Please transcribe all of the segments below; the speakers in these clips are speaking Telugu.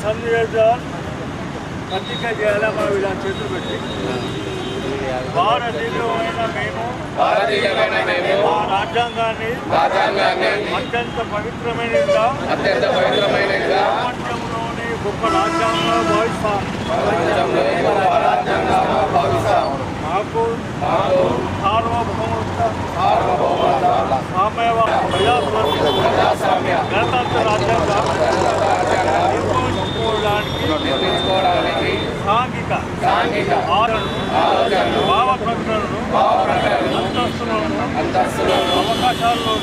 సంవిధాన్ పత్రిక చేయాలి మనం ఇలా చేతులు పెట్టి భారతీయులమైన మేము మా రాజ్యాంగాన్ని అత్యంత పవిత్రమైనదిగా ప్రపంచంలోని గొప్ప రాజ్యాంగంగా భావిస్తాం. మాకు సార్వభౌమత్వ ప్రజాస్వామ్య గణతంత్ర రాజ్యాంగం నిర్మించుకోవడానికి సాంఘిక ఆలోచనలు భావ ప్రకటనలు అంతస్తులను అవకాశాలను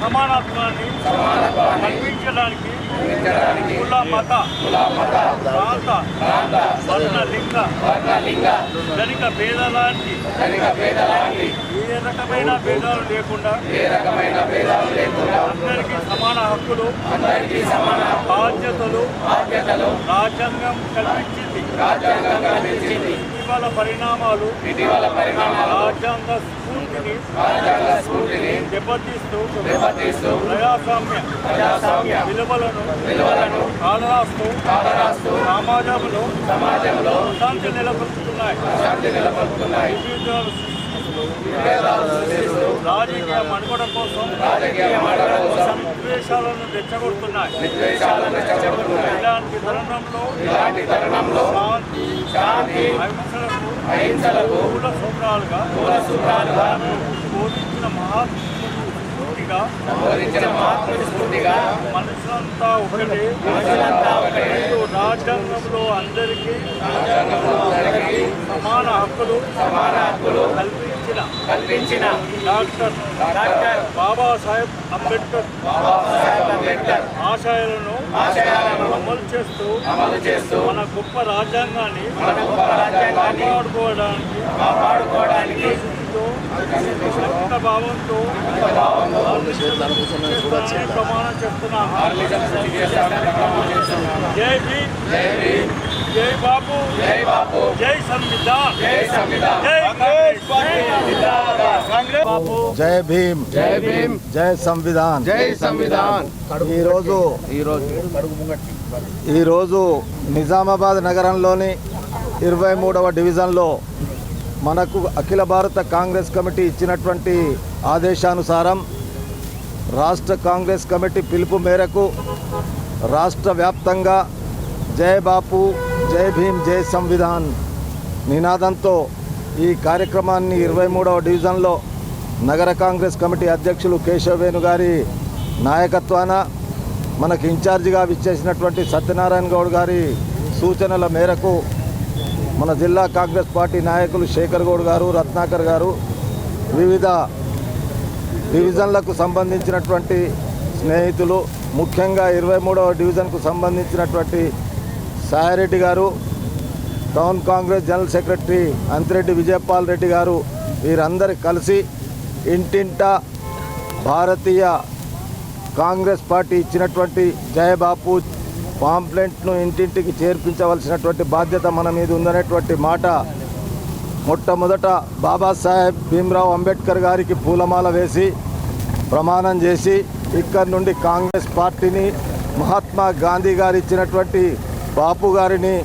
సమానత్వాన్ని కల్పించడానికి కుల మత ప్రాంత వర్ణ లింగ ధనిక భేదాలాంటి ఏ రకమైన భేదాలు లేకుండా అందరికీ సమాన హక్కులు బాధ్యతలు రాజ్యాంగం కల్పించింది. ఇటీవల పరిణామాలు రాజ్యాంగ స్ఫూర్తిని దెబ్బతీస్తూ ప్రజాస్వామ్య విలువలను కాలరాస్తూ సమాజంలో శాంతి నెలకొల్పుతున్నాయి. రాజకీయ మనుగడ కోసం విద్వేషాలను రెచ్చగొడుతున్నాయి. ఇలాంటి తరుణంలో శాంతి అహింసలకు మూల సూత్రాలుగా బోధించిన మహాత్ముడి స్ఫూర్తిగా మనుషులంతా ఒకటే. రాజ్యాంగంలో అందరికీ సమాన హక్కులు కల్పించిన డాక్టర్ బాబాసాహెబ్ అంబేద్కర్ ఆశయాలను అమలు చేస్తూ మన గొప్ప రాజ్యాంగాన్ని కాపాడుకోవడానికి భావంతో ప్రమాణం చేస్తున్నాను. జై భీమ్, జై బాపు, జై సంవిధాన్, జై భీమ్, జై సంవిధాన్. ఈరోజు నిజామాబాద్ నగరంలోని 23వ డివిజన్లో మనకు అఖిల భారత కాంగ్రెస్ కమిటీ ఇచ్చినటువంటి ఆదేశానుసారం రాష్ట్ర కాంగ్రెస్ కమిటీ పిలుపు మేరకు రాష్ట్ర వ్యాప్తంగా జై బాపు, జై భీమ్, జై సంవిధాన్ నినాదంతో ఈ కార్యక్రమాన్ని 23వ డివిజన్లో నగర కాంగ్రెస్ కమిటీ అధ్యక్షులు కేశవ్ వేణు గారి నాయకత్వాన మనకు ఇన్ఛార్జిగా విచ్చేసినటువంటి సత్యనారాయణ గౌడ్ గారి సూచనల మేరకు మన జిల్లా కాంగ్రెస్ పార్టీ నాయకులు శేఖర్ గౌడ్ గారు, రత్నాకర్ గారు, వివిధ డివిజన్లకు సంబంధించినటువంటి స్నేహితులు, ముఖ్యంగా 23వ డివిజన్కు సంబంధించినటువంటి సాయిరెడ్డి గారు, town Congress general secretary Anthireddy Vijaypal Reddy గారు, వీరందరూ కలిసి ఇంటింటా భారతీయ కాంగ్రెస్ పార్టీ ఇచ్చినటువంటి జై బాపు పాంప్లెంట్ను ఇంటింటికి చేర్పించవలసినటువంటి బాధ్యత మన మీద ఉందనేటువంటి మాట మొట్టమొదట బాబాసాహెబ్ భీమ్రావ్ అంబేద్కర్ గారికి పూలమాల వేసి ప్రమాణం చేసి ఇక్కడి నుండి కాంగ్రెస్ పార్టీని మహాత్మా గాంధీ గారు ఇచ్చినటువంటి బాపు గారిని,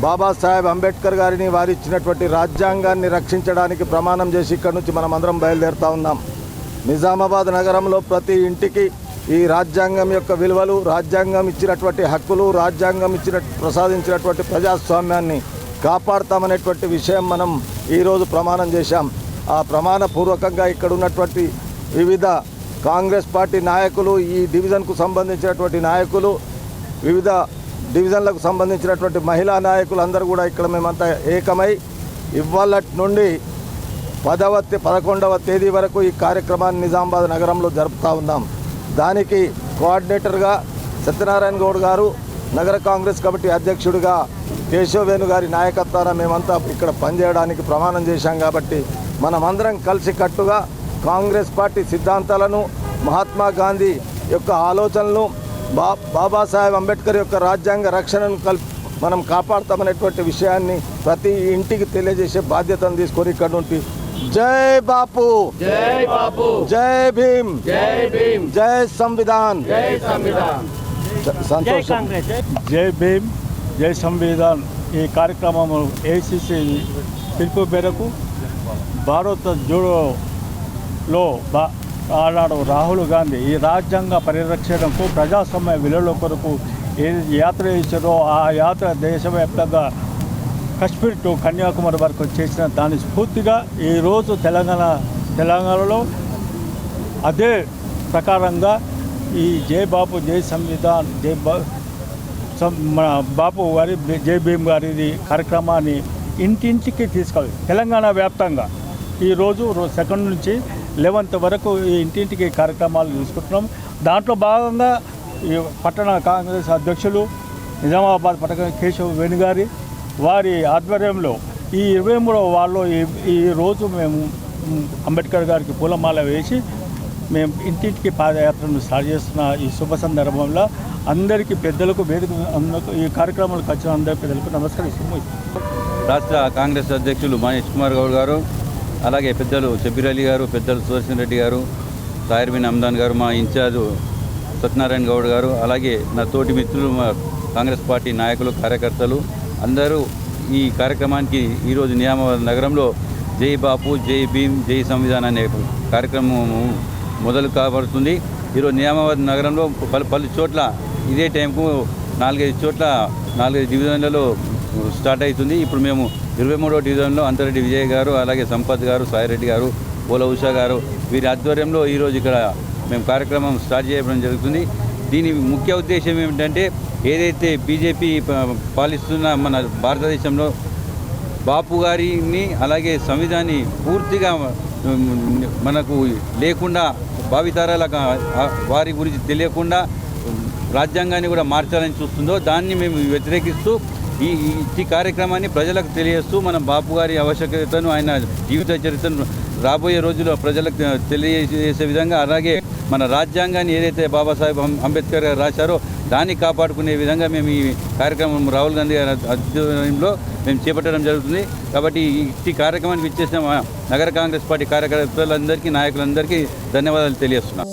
బాబాసాహెబ్ అంబేద్కర్ గారిని వారు ఇచ్చినటువంటి రాజ్యాంగాన్ని రక్షించడానికి ప్రమాణం చేసి ఇక్కడి నుంచి మనం అందరం బయలుదేరుతూ ఉన్నాం. నిజామాబాద్ నగరంలో ప్రతి ఇంటికి ఈ రాజ్యాంగం యొక్క విలువలు, రాజ్యాంగం ఇచ్చినటువంటి హక్కులు, రాజ్యాంగం ప్రసాదించినటువంటి ప్రజాస్వామ్యాన్ని కాపాడుతామనేటువంటి విషయం మనం ఈరోజు ప్రమాణం చేశాం. ఆ ప్రమాణపూర్వకంగా ఇక్కడ ఉన్నటువంటి వివిధ కాంగ్రెస్ పార్టీ నాయకులు, ఈ డివిజన్కు సంబంధించినటువంటి నాయకులు, వివిధ డివిజన్లకు సంబంధించినటువంటి మహిళా నాయకులు అందరూ కూడా ఇక్కడ మేమంతా ఏకమై ఇవాళ నుండి 11వ తేదీ వరకు ఈ కార్యక్రమాన్ని నిజామాబాద్ నగరంలో జరుపుతూ ఉన్నాం. దానికి కోఆర్డినేటర్గా సత్యనారాయణ గౌడ్ గారు, నగర కాంగ్రెస్ కమిటీ అధ్యక్షుడిగా కేశవ్ వేణు గారి నాయకత్వాన మేమంతా ఇక్కడ పనిచేయడానికి ప్రమాణం చేశాం. కాబట్టి మనమందరం కలిసికట్టుగా కాంగ్రెస్ పార్టీ సిద్ధాంతాలను, మహాత్మా గాంధీ యొక్క ఆలోచనలను, బాబాసాహెబ్ అంబేద్కర్ యొక్క రాజ్యాంగ రక్షణను మనం కాపాడుతామనేటువంటి విషయాన్ని ప్రతి ఇంటికి తెలియజేసే బాధ్యతను తీసుకొని ఇక్కడ నుండి జై బాపు, జై భీమ్, జై సంవిధాన్. సంతోషం. జై భీమ్ జై సంవిధాన్ ఈ కార్యక్రమం ఏఐసిసి పిలుపు మేరకు భారత జోడోలో ఆనాడు రాహుల్ గాంధీ ఈ రాజ్యాంగ పరిరక్షణకు ప్రజాస్వామ్య విలువల కొరకు ఏ యాత్ర చేశారో ఆ యాత్ర దేశవ్యాప్తంగా కశ్మీర్ టు కన్యాకుమారి వరకు చేసిన దాని స్ఫూర్తిగా ఈరోజు తెలంగాణలో అదే ప్రకారంగా ఈ జై బాపు జై సంవిధాన్ మన బాపు గారి జై భీమ్ గారి కార్యక్రమాన్ని ఇంటింటికి తీసుకెళ్ళి తెలంగాణ వ్యాప్తంగా ఈరోజు 2 నుంచి 11 వరకు ఈ ఇంటింటికి కార్యక్రమాలు తీసుకుంటున్నాం. దాంట్లో భాగంగా ఈ పట్టణ కాంగ్రెస్ అధ్యక్షులు నిజామాబాద్ పట్టణ కేశవ్ వేణుగారి వారి ఆధ్వర్యంలో ఈ 23వ వార్డులో ఈరోజు మేము అంబేద్కర్ గారికి పూలమాల వేసి మేము ఇంటింటికి పాదయాత్రను స్టార్ట్ చేస్తున్న ఈ శుభ సందర్భంలో అందరికీ పెద్దలకు వేదిక ఈ కార్యక్రమాలకు వచ్చిన అందరి పెద్దలకు నమస్కరిస్తున్నాము. రాష్ట్ర కాంగ్రెస్ అధ్యక్షులు మహేష్ కుమార్ గౌడ్ గారు, అలాగే పెద్దలు షబ్బీర్ అలీ గారు, పెద్దలు సుదర్శన్ రెడ్డి గారు, తాహిర్ బిన్ హమ్దాన్ గారు, మా ఇన్ఛార్జ్ సత్యనారాయణ గౌడ్ గారు, అలాగే నా తోటి మిత్రులు, మా కాంగ్రెస్ పార్టీ నాయకులు, కార్యకర్తలు అందరూ ఈ కార్యక్రమానికి ఈరోజు నిజామాబాద్ నగరంలో జై బాపు జై భీమ్ జై సంవిధాన్ అనే కార్యక్రమం మొదలు కాబడుతుంది. ఈరోజు నిజామాబాద్ నగరంలో పలు చోట్ల ఇదే టైంకు 4-5 చోట్ల 4 డివిజన్లలో స్టార్ట్ అవుతుంది. ఇప్పుడు మేము 23వ డివిజన్లో అంతరెడ్డి విజయ్ గారు, అలాగే సంపత్ గారు, సాయిరెడ్డి గారు, పోల ఉషా గారు వీరి ఆధ్వర్యంలో ఈరోజు ఇక్కడ మేము కార్యక్రమం స్టార్ట్ చేయడం జరుగుతుంది. దీని ముఖ్య ఉద్దేశం ఏమిటంటే ఏదైతే బీజేపీ పాలిస్తున్న మన భారతదేశంలో బాపు గారిని అలాగే సంవిధాన్ని పూర్తిగా మనకు లేకుండా భావితరాలకు వారి గురించి తెలియకుండా రాజ్యాంగాన్ని కూడా మార్చాలని చూస్తుందో దాన్ని మేము వ్యతిరేకిస్తూ ఈ కార్యక్రమాన్ని ప్రజలకు తెలియజేస్తూ మన బాపు గారి ఆవశ్యకతను, ఆయన జీవిత చరిత్రను రాబోయే రోజుల్లో ప్రజలకు తెలియజేసే విధంగా, అలాగే మన రాజ్యాంగాన్ని ఏదైతే బాబాసాహెబ్ అంబేద్కర్ గారు రాశారో దాన్ని కాపాడుకునే విధంగా మేము ఈ కార్యక్రమం రాహుల్ గాంధీ గారి ఆధ్వర్యంలో మేము చేపట్టడం జరుగుతుంది. కాబట్టి ఈ కార్యక్రమానికి ఇచ్చేసిన నగర కాంగ్రెస్ పార్టీ కార్యకర్తలందరికీ, నాయకులందరికీ ధన్యవాదాలు తెలియజేస్తున్నాం.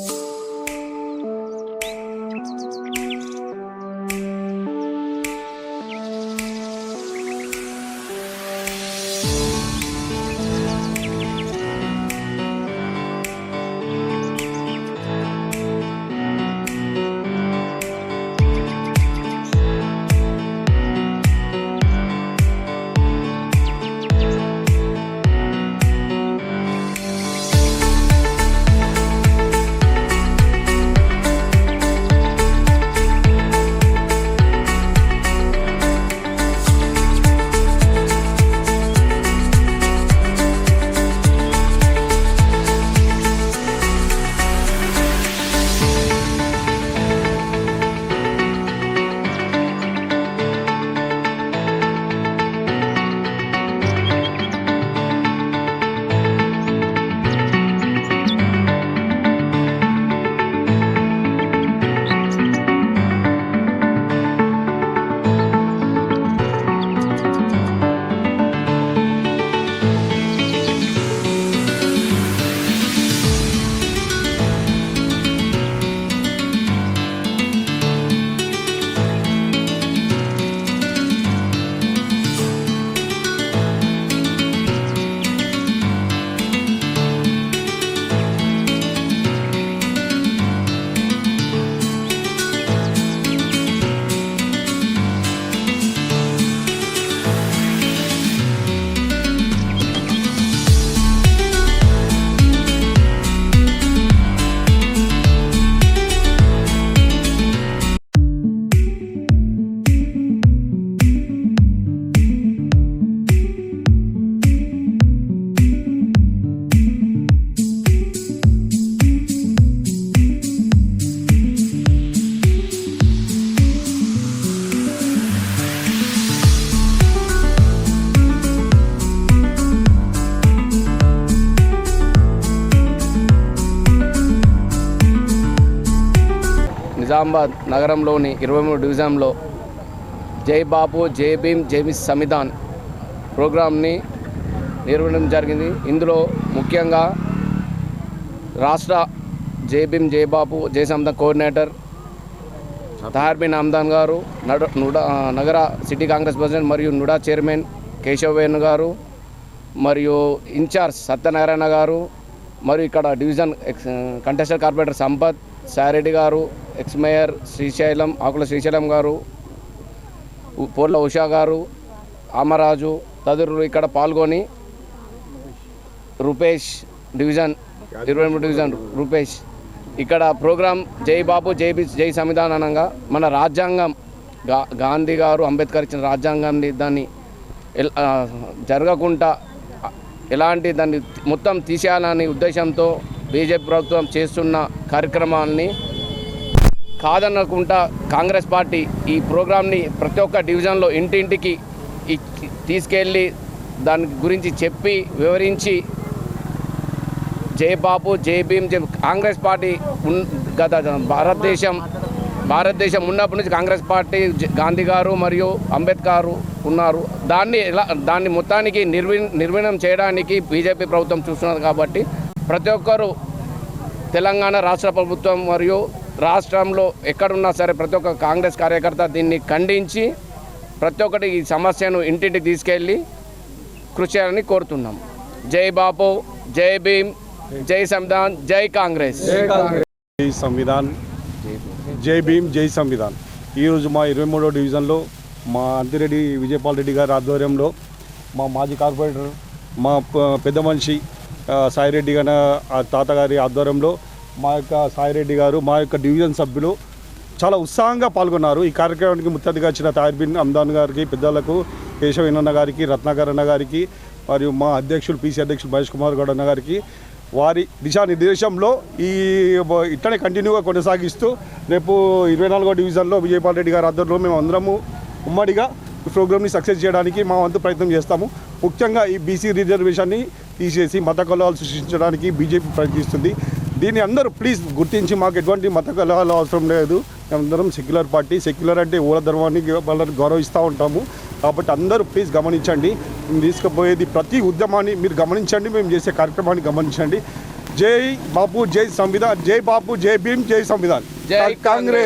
నిజామాబాద్ నగరంలోని 23 డివిజన్లో జై బాపు జై భీమ్ జై సంవిధాన్ ప్రోగ్రామ్ని నిర్వహించడం జరిగింది. ఇందులో ముఖ్యంగా రాష్ట్ర జై భీమ్ జై బాపు జై సంవిధాన్ కోఆర్డినేటర్ తాహిర్ బిన్ హమ్దాన్ గారు, నగర సిటీ కాంగ్రెస్ ప్రెసిడెంట్ మరియు నుడా చైర్మన్ కేశవ్ వేణు గారు, మరియు ఇన్ఛార్జ్ సత్యనారాయణ గారు, మరియు ఇక్కడ division contested corporator Sampath Sareddy గారు, ఎక్స్ మేయర్ శ్రీశైలం ఆకుల శ్రీశైలం గారు, పోర్ల ఉషా గారు, ఆమరాజు తదితరులు ఇక్కడ పాల్గొని రూపేష్ డివిజన్ 23 డివిజన్ రూపేష్ ఇక్కడ ప్రోగ్రాం జై బాపు జై సంవిధాన్ అనగా మన రాజ్యాంగం గాంధీ గారు అంబేద్కర్ ఇచ్చిన రాజ్యాంగాన్ని దాన్ని జరగకుండా ఎలాంటి దాన్ని మొత్తం తీసేయాలనే ఉద్దేశంతో బీజేపీ ప్రభుత్వం చేస్తున్న కార్యక్రమాలని కాదనకుండా కాంగ్రెస్ పార్టీ ఈ ప్రోగ్రాంని ప్రతి ఒక్క డివిజన్లో ఇంటింటికి తీసుకెళ్ళి దాని గురించి చెప్పి వివరించి జై బాపు జై భీమ్ కాంగ్రెస్ పార్టీ గత భారతదేశం ఉన్నప్పటి నుంచి కాంగ్రెస్ పార్టీ గాంధీ గారు మరియు అంబేద్కర్ ఉన్నారు. దాన్ని మొత్తానికి నిర్వీణం చేయడానికి బీజేపీ ప్రభుత్వం చూస్తున్నది. కాబట్టి ప్రతి ఒక్కరూ తెలంగాణ రాష్ట్ర ప్రభుత్వం మరియు రాష్ట్రంలో ఎక్కడున్నా సరే ప్రతి ఒక్క కాంగ్రెస్ కార్యకర్త దీన్ని ఖండించి ప్రతి ఒక్కటి ఈ సమస్యను ఇంటింటికి తీసుకెళ్ళి కృషి చేయాలని కోరుతున్నాం. జై బాపు జై భీమ్ జై సంవిధాన్ జై కాంగ్రెస్. జై సంవిధాన్ జై భీమ్ జై సంవిధాన్. ఈరోజు మా 23వ డివిజన్లో మా అంతిరెడ్డి విజయపాల్ రెడ్డి గారి ఆధ్వర్యంలో మా మాజీ కార్పొరేటర్ మా పెద్ద మనిషి సాయిరెడ్డి గారి తాతగారి ఆధ్వర్యంలో మా యొక్క సాయిరెడ్డి గారు మా యొక్క డివిజన్ సభ్యులు చాలా ఉత్సాహంగా పాల్గొన్నారు. ఈ కార్యక్రమానికి ముఖ్య అతిథిగా వచ్చిన తాహిర్ బిన్ హమ్దాన్ గారికి, పెద్దలకు కేశవీనన్న గారికి, రత్నాకర్ అన్న గారికి, మరియు మా అధ్యక్షులు పీసీ అధ్యక్షులు మహేష్ కుమార్ గౌడ్ అన్న గారికి వారి దిశానిర్దేశంలో ఇట్లనే కంటిన్యూగా కొనసాగిస్తూ రేపు 24వ డివిజన్లో విజయపాల్ రెడ్డి గారి ఆధ్వర్యంలో మేము అందరము ఉమ్మడిగా ఈ ప్రోగ్రామ్ని సక్సెస్ చేయడానికి మా వంతు ప్రయత్నం చేస్తాము. ముఖ్యంగా ఈ బీసీ రిజర్వేషన్ని తీసేసి మత కలహాలు సృష్టించడానికి బీజేపీ ప్రయత్నిస్తుంది. దీన్ని అందరూ ప్లీజ్ గుర్తించి మాకు ఎటువంటి మత కలహాలు అవసరం లేదు. మేమందరం సెక్యులర్ పార్టీ. సెక్యులర్ అంటే ఊర ధర్మాన్ని వాళ్ళని గౌరవిస్తూ ఉంటాము. కాబట్టి అందరూ ప్లీజ్ గమనించండి. మేము తీసుకుపోయేది ప్రతి ఉద్యమాన్ని మీరు గమనించండి. మేము చేసే కార్యక్రమాన్ని గమనించండి. జై బాపు జై సంవిధాన్. జై బాపు జై భీమ్ జై సంవిధాన్. జై కాంగ్రెస్.